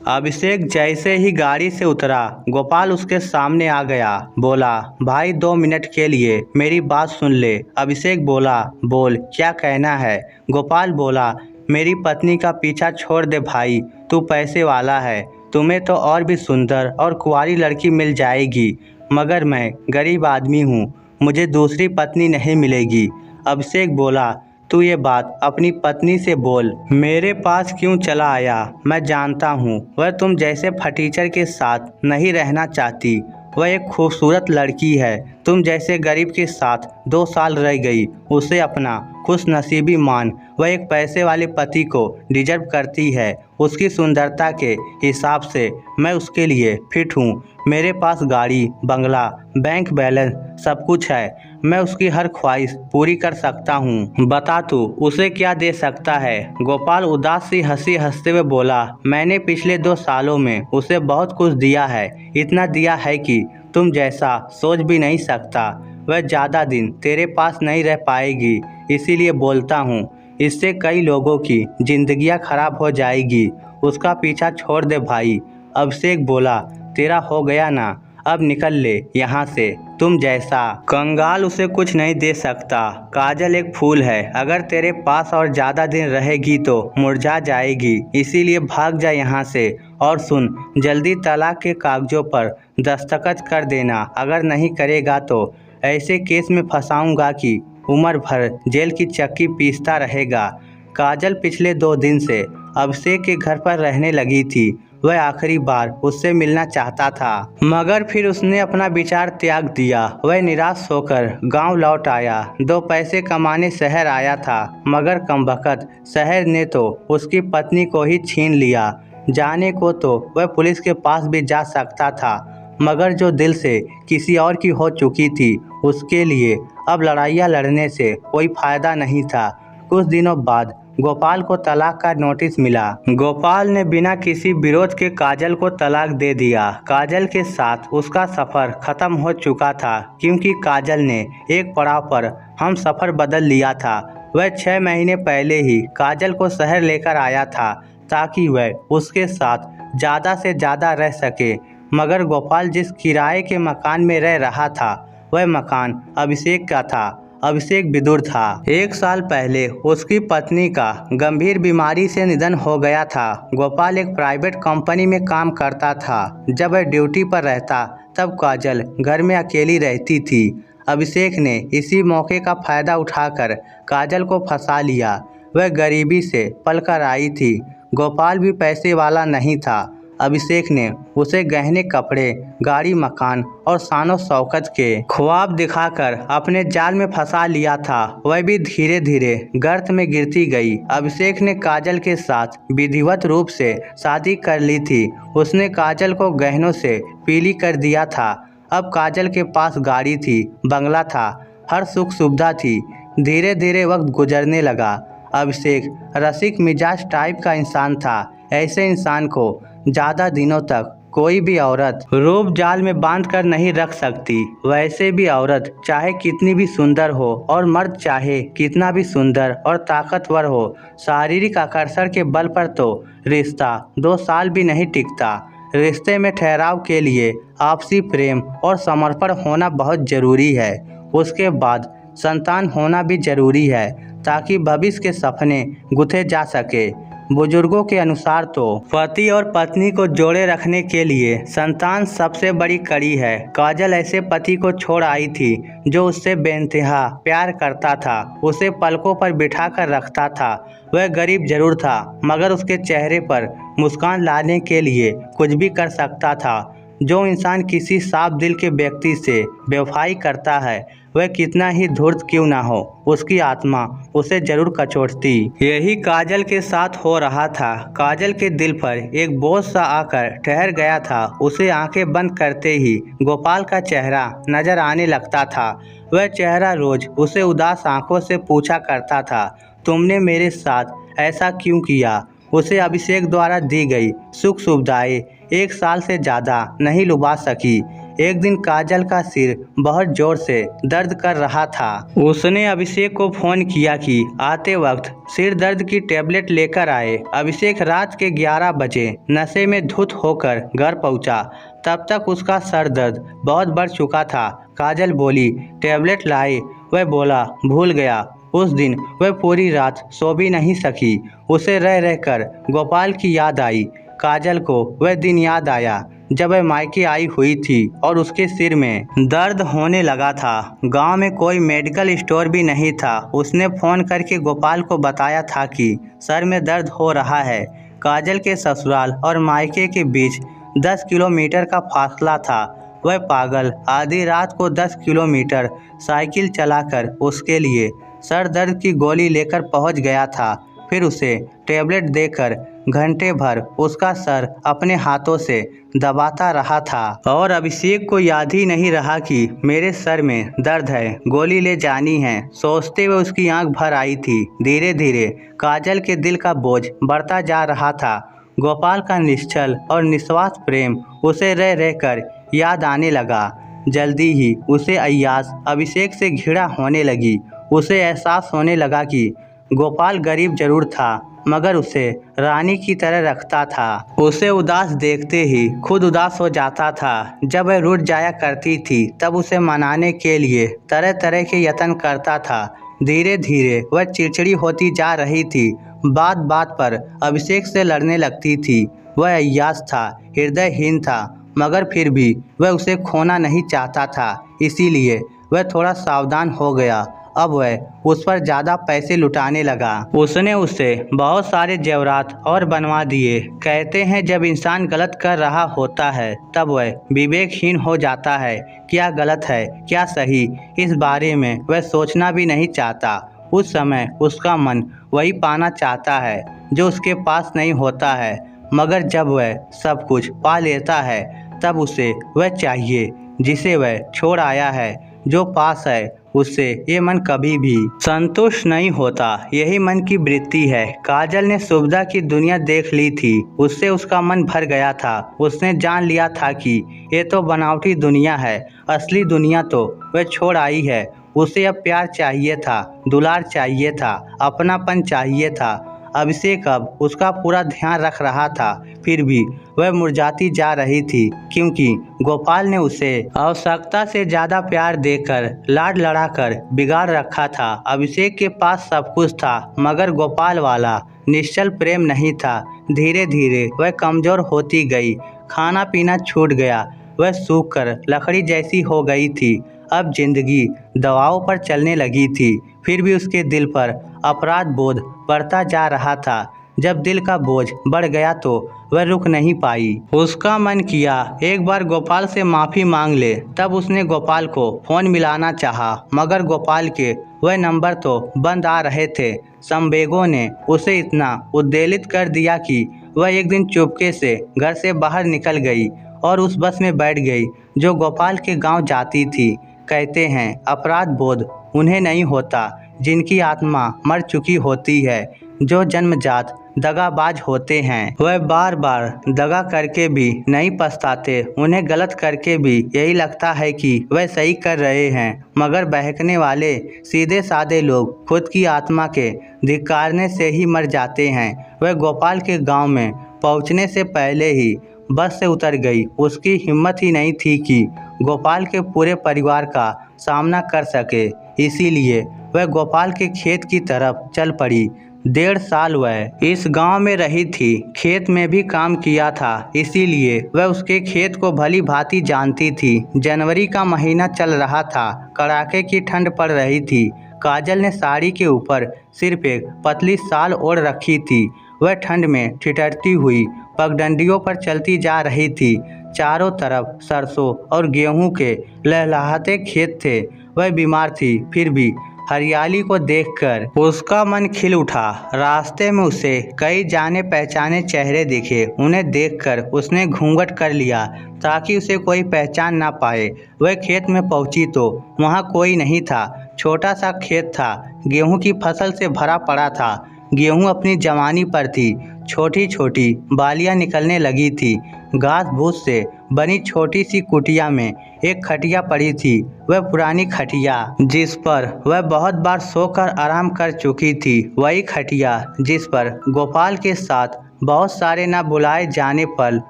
अभिषेक जैसे ही गाड़ी से उतरा, गोपाल उसके सामने आ गया। बोला, भाई 2 मिनट के लिए मेरी बात सुन ले। अभिषेक बोला, बोल क्या कहना है। गोपाल बोला, मेरी पत्नी का पीछा छोड़ दे भाई, तू पैसे वाला है, तुम्हें तो और भी सुंदर और कुंवारी लड़की मिल जाएगी, मगर मैं गरीब आदमी हूँ, मुझे दूसरी पत्नी नहीं मिलेगी। अभिषेक बोला, तू ये बात अपनी पत्नी से बोल, मेरे पास क्यों चला आया। मैं जानता हूँ वह तुम जैसे फटीचर के साथ नहीं रहना चाहती। वह एक खूबसूरत लड़की है, तुम जैसे गरीब के साथ 2 साल रह गई। उसे अपना खुश नसीबी मान। वह एक पैसे वाले पति को डिजर्व करती है। उसकी सुंदरता के हिसाब से मैं उसके लिए फिट हूँ। मेरे पास गाड़ी, बंगला, बैंक बैलेंस सब कुछ है। मैं उसकी हर ख्वाहिश पूरी कर सकता हूँ। बता तू उसे क्या दे सकता है। गोपाल उदास सी हंसी हंसते हुए बोला, मैंने पिछले 2 सालों में उसे बहुत कुछ दिया है, इतना दिया है कि तुम जैसा सोच भी नहीं सकता। वह ज़्यादा दिन तेरे पास नहीं रह पाएगी, इसीलिए बोलता हूँ। इससे कई लोगों की जिंदगियाँ खराब हो जाएगी। उसका पीछा छोड़ दे भाई। अभिषेक बोला, तेरा हो गया ना, अब निकल ले यहाँ से। तुम जैसा कंगाल उसे कुछ नहीं दे सकता। काजल एक फूल है, अगर तेरे पास और ज़्यादा दिन रहेगी तो मुरझा जाएगी, इसीलिए भाग जा यहाँ से। और सुन, जल्दी तलाक के कागजों पर दस्तखत कर देना, अगर नहीं करेगा तो ऐसे केस में फंसाऊंगा कि उम्र भर जेल की चक्की पीसता रहेगा। काजल पिछले 2 दिन से अभिषेक के घर पर रहने लगी थी। वह आखिरी बार उससे मिलना चाहता था, मगर फिर उसने अपना विचार त्याग दिया। वह निराश होकर गांव लौट आया। 2 पैसे कमाने शहर आया था, मगर कमबख्त शहर ने तो उसकी पत्नी को ही छीन लिया। जाने को तो वह पुलिस के पास भी जा सकता था, मगर जो दिल से किसी और की हो चुकी थी, उसके लिए अब लड़ाइयाँ लड़ने से कोई फायदा नहीं था। कुछ दिनों बाद गोपाल को तलाक का नोटिस मिला। गोपाल ने बिना किसी विरोध के काजल को तलाक दे दिया। काजल के साथ उसका सफ़र ख़त्म हो चुका था, क्योंकि काजल ने एक पड़ाव पर हम सफ़र बदल लिया था। वह 6 महीने पहले ही काजल को शहर लेकर आया था, ताकि वह उसके साथ ज़्यादा से ज़्यादा रह सके। मगर गोपाल जिस किराए के मकान में रह रहा था, वह मकान अभिषेक का था। अभिषेक विदुर था। 1 साल पहले उसकी पत्नी का गंभीर बीमारी से निधन हो गया था। गोपाल एक प्राइवेट कंपनी में काम करता था। जब वह ड्यूटी पर रहता, तब काजल घर में अकेली रहती थी। अभिषेक ने इसी मौके का फायदा उठाकर काजल को फंसा लिया। वह गरीबी से पलकर आई थी। गोपाल भी पैसे वाला नहीं था। अभिषेक ने उसे गहने, कपड़े, गाड़ी, मकान और शानो शौकत के ख्वाब दिखाकर अपने जाल में फंसा लिया था। वह भी धीरे धीरे गर्त में गिरती गई। अभिषेक ने काजल के साथ विधिवत रूप से शादी कर ली थी। उसने काजल को गहनों से पीली कर दिया था। अब काजल के पास गाड़ी थी, बंगला था, हर सुख सुविधा थी। धीरे धीरे वक्त गुजरने लगा। अभिषेक रसिक मिजाज टाइप का इंसान था। ऐसे इंसान को ज़्यादा दिनों तक कोई भी औरत रूप जाल में बांध कर नहीं रख सकती। वैसे भी औरत चाहे कितनी भी सुंदर हो और मर्द चाहे कितना भी सुंदर और ताकतवर हो, शारीरिक आकर्षण के बल पर तो रिश्ता 2 साल भी नहीं टिकता। रिश्ते में ठहराव के लिए आपसी प्रेम और समर्पण होना बहुत ज़रूरी है। उसके बाद संतान होना भी ज़रूरी है, ताकि भविष्य के सपने गुथे जा सके। बुजुर्गों के अनुसार तो पति और पत्नी को जोड़े रखने के लिए संतान सबसे बड़ी कड़ी है। काजल ऐसे पति को छोड़ आई थी जो उससे बेइंतहा प्यार करता था, उसे पलकों पर बिठा कर रखता था। वह गरीब जरूर था, मगर उसके चेहरे पर मुस्कान लाने के लिए कुछ भी कर सकता था। जो इंसान किसी साफ दिल के व्यक्ति से बेवफाई करता है, वह कितना ही धूर्त क्यों ना हो, उसकी आत्मा उसे जरूर कचोटती। यही काजल के साथ हो रहा था। काजल के दिल पर एक बोझ सा आकर ठहर गया था। उसे आंखें बंद करते ही गोपाल का चेहरा नजर आने लगता था। वह चेहरा रोज उसे उदास आंखों से पूछा करता था, तुमने मेरे साथ ऐसा क्यों किया। उसे अभिषेक द्वारा दी गई सुख सुविधाएं 1 साल से ज़्यादा नहीं लुभा सकी। एक दिन काजल का सिर बहुत जोर से दर्द कर रहा था। उसने अभिषेक को फोन किया कि आते वक्त सिर दर्द की टेबलेट लेकर आए। अभिषेक रात के 11 बजे नशे में धुत होकर घर पहुंचा। तब तक उसका सर दर्द बहुत बढ़ चुका था। काजल बोली, टेबलेट लाए? वह बोला, भूल गया। उस दिन वह पूरी रात सो भी नहीं सकी। उसे रह रहकर गोपाल की याद आई। काजल को वह दिन याद आया जब वह मायके आई हुई थी और उसके सिर में दर्द होने लगा था। गांव में कोई मेडिकल स्टोर भी नहीं था। उसने फ़ोन करके गोपाल को बताया था कि सर में दर्द हो रहा है। काजल के ससुराल और मायके के बीच 10 किलोमीटर का फासला था। वह पागल आधी रात को 10 किलोमीटर साइकिल चलाकर उसके लिए सर दर्द की गोली लेकर पहुंच गया था। फिर उसे टेबलेट देकर घंटे भर उसका सर अपने हाथों से दबाता रहा था। और अभिषेक को याद ही नहीं रहा कि मेरे सर में दर्द है, गोली ले जानी है। सोचते हुए उसकी आंख भर आई थी। धीरे धीरे काजल के दिल का बोझ बढ़ता जा रहा था। गोपाल का निश्चल और निस्वार्थ प्रेम उसे रह रहकर याद आने लगा। जल्दी ही उसे अय्याज अभिषेक से घृणा होने लगी। उसे एहसास होने लगा कि गोपाल गरीब जरूर था, मगर उसे रानी की तरह रखता था। उसे उदास देखते ही खुद उदास हो जाता था। जब वह रूठ जाया करती थी तब उसे मनाने के लिए तरह तरह के यत्न करता था। धीरे धीरे वह चिड़चिड़ी होती जा रही थी। बात बात पर अभिषेक से लड़ने लगती थी। वह अय्याज था, हृदयहीन था, मगर फिर भी वह उसे खोना नहीं चाहता था। इसीलिए वह थोड़ा सावधान हो गया। अब वह उस पर ज़्यादा पैसे लुटाने लगा। उसने उसे बहुत सारे जेवरात और बनवा दिए। कहते हैं जब इंसान गलत कर रहा होता है तब वह विवेकहीन हो जाता है। क्या गलत है क्या सही, इस बारे में वह सोचना भी नहीं चाहता। उस समय उसका मन वही पाना चाहता है जो उसके पास नहीं होता है। मगर जब वह सब कुछ पा लेता है तब उसे वह चाहिए जिसे वह छोड़ आया है। जो पास है उससे ये मन कभी भी संतुष्ट नहीं होता। यही मन की वृत्ति है। काजल ने सुविधा की दुनिया देख ली थी। उससे उसका मन भर गया था। उसने जान लिया था कि ये तो बनावटी दुनिया है, असली दुनिया तो वह छोड़ आई है। उसे अब प्यार चाहिए था, दुलार चाहिए था, अपनापन चाहिए था। अभिषेक अब उसका पूरा ध्यान रख रहा था। फिर भी वह मुरझाती जा रही थी, क्योंकि गोपाल ने उसे आवश्यकता से ज़्यादा प्यार देकर लाड लड़ाकर बिगाड़ रखा था। अभिषेक के पास सब कुछ था, मगर गोपाल वाला निश्चल प्रेम नहीं था। धीरे धीरे वह कमज़ोर होती गई। खाना पीना छूट गया। वह सूख कर लकड़ी जैसी हो गई थी। अब जिंदगी दवाओं पर चलने लगी थी। फिर भी उसके दिल पर अपराध बोध बढ़ता जा रहा था। जब दिल का बोझ बढ़ गया तो वह रुक नहीं पाई। उसका मन किया एक बार गोपाल से माफ़ी मांग ले। तब उसने गोपाल को फ़ोन मिलाना चाहा, मगर गोपाल के वह नंबर तो बंद आ रहे थे। संवेगों ने उसे इतना उद्वेलित कर दिया कि वह एक दिन चुपके से घर से बाहर निकल गई और उस बस में बैठ गई जो गोपाल के गांव जाती थी। कहते हैं अपराध बोध उन्हें नहीं होता जिनकी आत्मा मर चुकी होती है, जो जन्मजात दगाबाज होते हैं। वह बार बार दगा करके भी नहीं पछताते। उन्हें गलत करके भी यही लगता है कि वह सही कर रहे हैं, मगर बहकने वाले सीधे साधे लोग खुद की आत्मा के धिक्कारने से ही मर जाते हैं। वह गोपाल के गांव में पहुंचने से पहले ही बस से उतर गई। उसकी हिम्मत ही नहीं थी कि गोपाल के पूरे परिवार का सामना कर सके। इसीलिए वह गोपाल के खेत की तरफ चल पड़ी। 1.5 साल वह इस गांव में रही थी, खेत में भी काम किया था, इसीलिए वह उसके खेत को भली भांति जानती थी। जनवरी का महीना चल रहा था, कड़ाके की ठंड पड़ रही थी। काजल ने साड़ी के ऊपर सिर्फ एक पतली शाल ओढ़ रखी थी। वह ठंड में ठिठुरती हुई पगडंडियों पर चलती जा रही थी। चारों तरफ सरसों और गेहूं के लहलहाते खेत थे। वह बीमार थी, फिर भी हरियाली को देखकर उसका मन खिल उठा। रास्ते में उसे कई जाने पहचाने चेहरे दिखे। उन्हें देखकर उसने घूंघट कर लिया ताकि उसे कोई पहचान ना पाए। वह खेत में पहुंची तो वहां कोई नहीं था। छोटा सा खेत था, गेहूं की फसल से भरा पड़ा था। गेहूं अपनी जवानी पर थी। छोटी छोटी बालियां निकलने लगी थी। घास भूस से बनी छोटी सी कुटिया में एक खटिया पड़ी थी। वह पुरानी खटिया जिस पर वह बहुत बार सोकर आराम कर चुकी थी, वही खटिया जिस पर गोपाल के साथ बहुत सारे न बुलाए जाने पल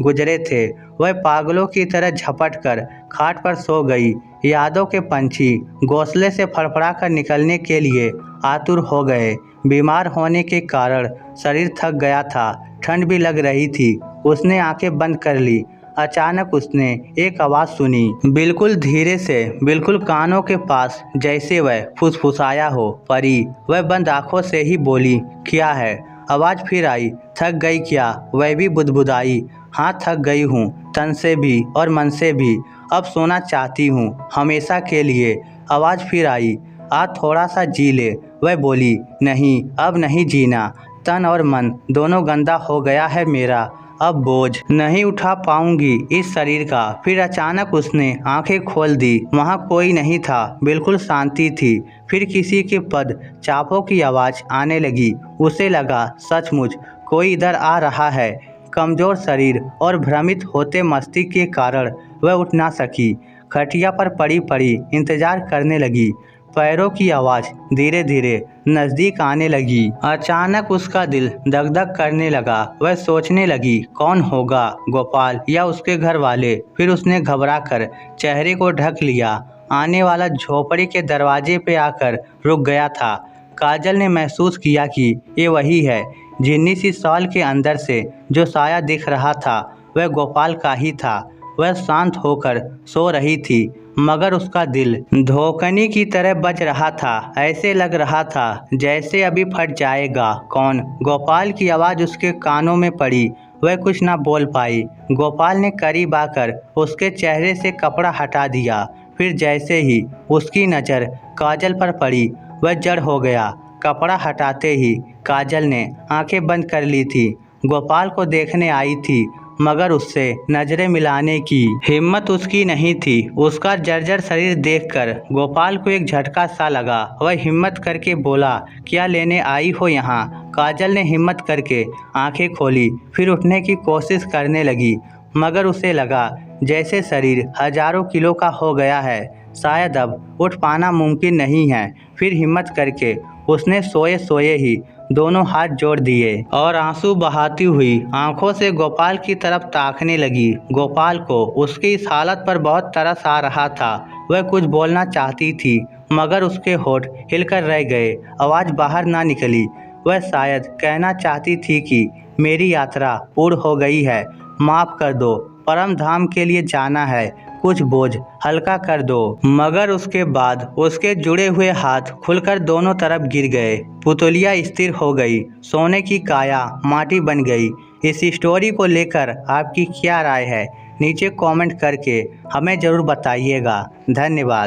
गुजरे थे। वह पागलों की तरह झपट कर खाट पर सो गई। यादों के पंछी घोंसले से फड़फड़ा कर निकलने के लिए आतुर हो गए। बीमार होने के कारण शरीर थक गया था, ठंड भी लग रही थी। उसने आंखें बंद कर ली। अचानक उसने एक आवाज़ सुनी, बिल्कुल धीरे से, बिल्कुल कानों के पास, जैसे वह फुसफुसाया हो। परी वह बंद आंखों से ही बोली, क्या है? आवाज़ फिर आई, थक गई क्या? वह भी बुदबुदाई, हाँ थक गई हूँ, तन से भी और मन से भी। अब सोना चाहती हूँ, हमेशा के लिए। आवाज़ फिर आई, आज थोड़ा सा जी ले। वह बोली, नहीं अब नहीं जीना, तन और मन दोनों गंदा हो गया है मेरा, अब बोझ नहीं उठा पाऊंगी इस शरीर का। फिर अचानक उसने आंखें खोल दी। वहाँ कोई नहीं था, बिल्कुल शांति थी। फिर किसी के पद चापों की आवाज़ आने लगी। उसे लगा सचमुच कोई इधर आ रहा है। कमज़ोर शरीर और भ्रमित होते मस्तिष्क के कारण वह उठ ना सकी। खटिया पर पड़ी पड़ी इंतजार करने लगी। पैरों की आवाज़ धीरे धीरे नज़दीक आने लगी। अचानक उसका दिल धक धक करने लगा। वह सोचने लगी, कौन होगा, गोपाल या उसके घर वाले? फिर उसने घबरा कर चेहरे को ढक लिया। आने वाला झोपड़ी के दरवाजे पे आकर रुक गया था। काजल ने महसूस किया कि ये वही है। झिन्नी सी शॉल के अंदर से जो साया दिख रहा था वह गोपाल का ही था। वह शांत होकर सो रही थी, मगर उसका दिल धोखनी की तरह बज रहा था। ऐसे लग रहा था जैसे अभी फट जाएगा। कौन? गोपाल की आवाज़ उसके कानों में पड़ी। वह कुछ न बोल पाई। गोपाल ने करीब आकर उसके चेहरे से कपड़ा हटा दिया। फिर जैसे ही उसकी नज़र काजल पर पड़ी, वह जड़ हो गया। कपड़ा हटाते ही काजल ने आंखें बंद कर ली थी। गोपाल को देखने आई थी, मगर उससे नजरें मिलाने की हिम्मत उसकी नहीं थी। उसका जर्जर शरीर देखकर गोपाल को एक झटका सा लगा। वह हिम्मत करके बोला, क्या लेने आई हो यहाँ? काजल ने हिम्मत करके आंखें खोली, फिर उठने की कोशिश करने लगी, मगर उसे लगा जैसे शरीर हजारों किलो का हो गया है। शायद अब उठ पाना मुमकिन नहीं है। फिर हिम्मत करके उसने सोए सोए ही दोनों हाथ जोड़ दिए और आंसू बहाती हुई आंखों से गोपाल की तरफ ताकने लगी। गोपाल को उसकी इस हालत पर बहुत तरस आ रहा था। वह कुछ बोलना चाहती थी, मगर उसके होठ हिलकर रह गए। आवाज़ बाहर ना निकली। वह शायद कहना चाहती थी कि मेरी यात्रा पूर्ण हो गई है, माफ़ कर दो, परम धाम के लिए जाना है, कुछ बोझ हल्का कर दो। मगर उसके बाद उसके जुड़े हुए हाथ खुलकर दोनों तरफ गिर गए। पुतलिया स्थिर हो गई, सोने की काया माटी बन गई। इस स्टोरी को लेकर आपकी क्या राय है? नीचे कमेंट करके हमें ज़रूर बताइएगा। धन्यवाद।